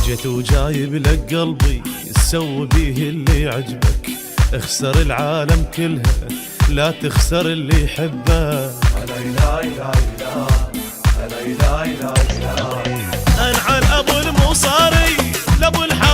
جيت وجايب لك قلبي سوي بيه اللي عجبك، اخسر العالم كلها لا تخسر اللي يحبك. انعل ابو المصاري لابو الحارث